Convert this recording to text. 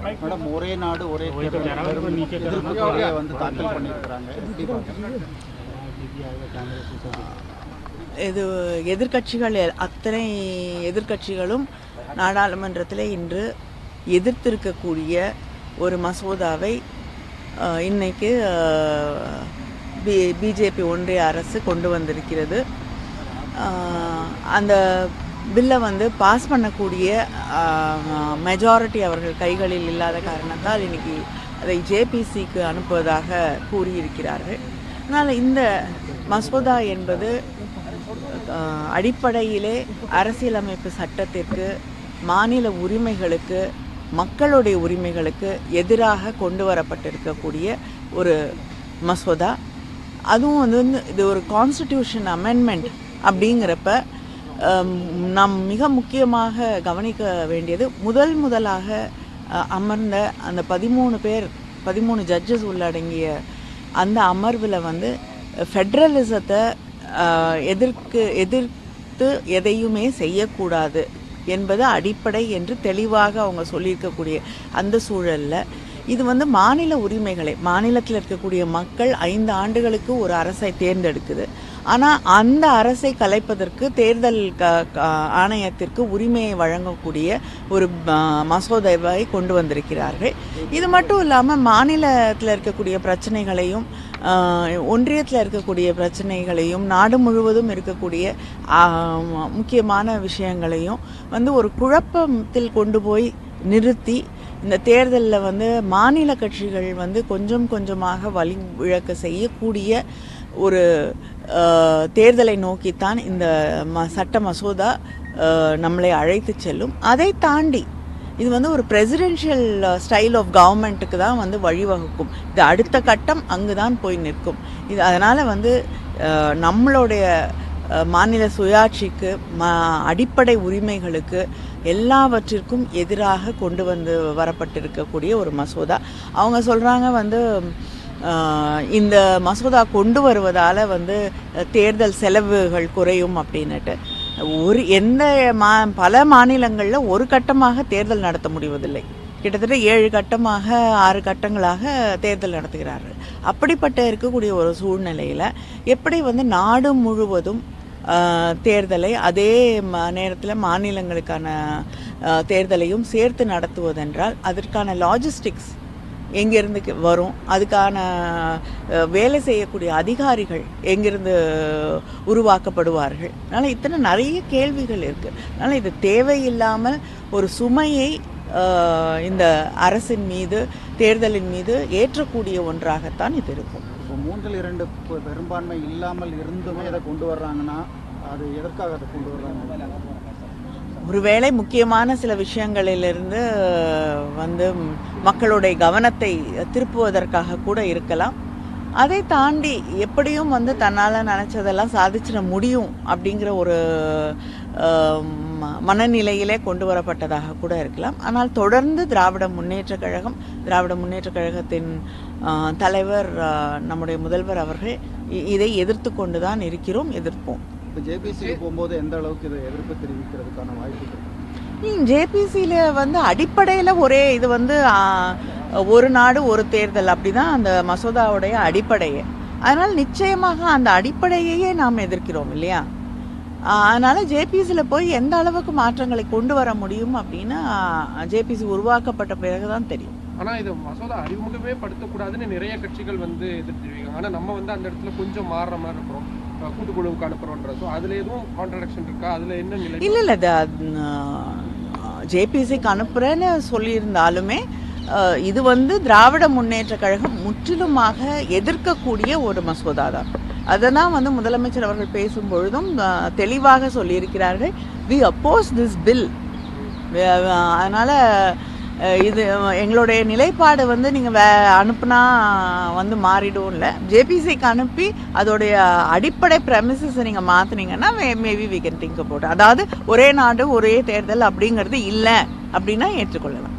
Madam ஒரே நாடு ஒரே வந்து தாக்கல் பண்ணியிருக்கிறாங்க. இது எதிர்க்கட்சிகள் அத்தனை எதிர்க்கட்சிகளும் நாடாளுமன்றத்தில் இன்று எதிர்த்திருக்கக்கூடிய ஒரு மசோதாவை இன்னைக்கு பிஜேபி ஒன்றிய அரசு கொண்டு வந்திருக்கிறது. அந்த பில்லை வந்து பாஸ் பண்ணக்கூடிய மெஜாரிட்டி அவர்கள் கைகளில் இல்லாத காரணத்தால் இன்னைக்கு அதை ஜேபிசிக்கு அனுப்புவதாக கூறியிருக்கிறார்கள். அதனால் இந்த மசோதா என்பது அடிப்படையிலே அரசியலமைப்பு சட்டத்திற்கு, மாநில உரிமைகளுக்கு, மக்களுடைய உரிமைகளுக்கு எதிராக கொண்டு வரப்பட்டிருக்கக்கூடிய ஒரு மசோதா. அதுவும் வந்து இது ஒரு கான்ஸ்டிடியூஷன் அமெண்ட்மெண்ட் அப்படிங்கிறப்ப நாம் மிக முக்கியமாக கவனிக்க வேண்டியது முதலாக அமர்ந்த அந்த 13 ஜட்ஜஸ் உள்ளடங்கிய அந்த அமர்வில் வந்து ஃபெட்ரலிசத்தை எதிர்த்து எதையுமே செய்யக்கூடாது என்பது அடிப்படை என்று தெளிவாக அவங்க சொல்லியிருக்கக்கூடிய அந்த சூழலில் இது வந்து மாநில உரிமைகளை, மாநிலத்தில் இருக்கக்கூடிய மக்கள் 5 ஆண்டுகளுக்கு ஒரு அரசை தேர்ந்தெடுக்குது. ஆனால் அந்த அரசை கலைப்பதற்கு தேர்தல் ஆணையத்திற்கு உரிமையை வழங்கக்கூடிய ஒரு மசோதாவை கொண்டு வந்திருக்கிறார்கள். இது மட்டும் இல்லாமல் மாநிலத்தில் இருக்கக்கூடிய பிரச்சனைகளையும், ஒன்றியத்தில் இருக்கக்கூடிய பிரச்சனைகளையும், நாடு முழுவதும் இருக்கக்கூடிய முக்கியமான விஷயங்களையும் வந்து ஒரு குழப்பத்தில் கொண்டு போய் நிறுத்தி இந்த தேர்தலில் வந்து மாநில கட்சிகள் வந்து கொஞ்சம் கொஞ்சமாக வழி இழக்க செய்யக்கூடிய ஒரு தேர்தலை நோக்கித்தான் இந்த சட்ட மசோதா நம்மளை அழைத்து செல்லும். அதை தாண்டி இது வந்து ஒரு பிரசிடென்ஷியல் ஸ்டைல் ஆஃப் கவர்மெண்ட்டுக்கு தான் வந்து வழிவகுக்கும். இது அடுத்த கட்டம் அங்கு தான் போய் நிற்கும். இது அதனால் வந்து நம்மளுடைய மாநில சுயாட்சிக்கு, அடிப்படை உரிமைகளுக்கு எல்லாவற்றிற்கும் எதிராக கொண்டு வரப்பட்டிருக்கக்கூடிய ஒரு மசோதா. அவங்க சொல்கிறாங்க வந்து இந்த மசோதா கொண்டு வருவதால் வந்து தேர்தல் செலவுகள் குறையும் அப்படின்னுட்டு. பல மாநிலங்களில் ஒரு கட்டமாக தேர்தல் நடத்த முடிவதில்லை. கிட்டத்தட்ட 7 கட்டமாக 6 கட்டங்களாக தேர்தல் நடத்துகிறார்கள். அப்படிப்பட்ட இருக்கக்கூடிய ஒரு சூழ்நிலையில் எப்படி வந்து நாடு முழுவதும் தேர்தலை அதே நேரத்தில் மாநிலங்களுக்கான தேர்தலையும் சேர்த்து நடத்துவதென்றால் அதற்கான லாஜிஸ்டிக்ஸ் எங்கேருந்து வரும், அதுக்கான வேலை செய்யக்கூடிய அதிகாரிகள் எங்கிருந்து உருவாக்கப்படுவார்கள். அதனால் இத்தனை நிறைய கேள்விகள் இருக்குது. அதனால் இது தேவையில்லாமல் ஒரு சுமையை இந்த அரசின் மீது, தேர்தலின் மீது ஏற்றக்கூடிய ஒன்றாகத்தான் இது இருக்கும். இப்போ 3/2 பெரும்பான்மை இல்லாமல் இருந்துமே அதை கொண்டு வர்றாங்கன்னா அது எதற்காக அதை கொண்டு வர்றாங்க? ஒருவேளை முக்கியமான சில விஷயங்களிலிருந்து வந்து மக்களுடைய கவனத்தை திருப்புவதற்காக கூட இருக்கலாம். அதை தாண்டி எப்படியும் வந்து தன்னால் நினச்சதெல்லாம் சாதிச்சிட முடியும் அப்படிங்கிற ஒரு மனநிலையிலே கொண்டு வரப்பட்டதாக கூட இருக்கலாம். ஆனால் தொடர்ந்து திராவிட முன்னேற்றக் கழகத்தின் தலைவர், நம்முடைய முதல்வர் அவர்கள் இதை எதிர்த்து கொண்டு தான் இருக்கிறோம், எதிர்ப்போம். இப்போ ஜேபிசிக்கு போகும்போது எந்த அளவுக்கு இதை எதிர்ப்பு தெரிவிக்கிறதுக்கான வாய்ப்புகள்? ஜேபிசியில் வந்து அடிப்படையில் ஒரே இது வந்து ஒரு நாடு ஒரு தேர்தல் அப்படி தான் அந்த மசோதாவுடைய அடிப்படையே. அதனால் நிச்சயமாக அந்த அடிப்படையையே நாம் எதிர்க்கிறோம் இல்லையா? அதனால் ஜேபிசியில் போய் எந்த அளவுக்கு மாற்றங்களை கொண்டு வர முடியும் அப்படின்னா ஜேபிசி உருவாக்கப்பட்ட பிறகு தான் தெரியும். ஆனால் இது மசோதா அறிமுகமே படுத்தக்கூடாதுன்னு நிறைய கட்சிகள் வந்து எதிர்த்துருவீங்க. ஆனால் நம்ம வந்து அந்த இடத்துல கொஞ்சம் மாறுற மாதிரி இருக்கிறோம், கூட்டுக்குழுவுக்கு அனுப்புறோன்ற. ஸோ அதில் எதுவும் கான்ட்ரடிக்ஷன் இருக்கா? அதில் என்ன நிலை? இல்லை ஜேபிசிக்கு அனுப்புகிறேன்னு சொல்லியிருந்தாலுமே இது வந்து திராவிட முன்னேற்ற கழகம் முற்றிலுமாக எதிர்க்கக்கூடிய ஒரு மசோதா தான். அதனால் வந்து முதலமைச்சர் அவர்கள் பேசும்பொழுதும் தெளிவாக சொல்லியிருக்கிறார்கள், வி அப்போஸ் திஸ் பில். அதனால் இது எங்களுடைய நிலைப்பாடு வந்து நீங்கள் அனுப்புனா வந்து மாறிடும் இல்லை. ஜேபிசிக்கு அனுப்பி அதோடைய அடிப்படை ப்ரெமிசஸை நீங்கள் மாற்றினீங்கன்னா maybe we can think about. அதாவது ஒரே நாடு ஒரே தேர்தல் அப்படிங்கிறது இல்லை அப்படின்னா ஏற்றுக்கொள்ளலாம்.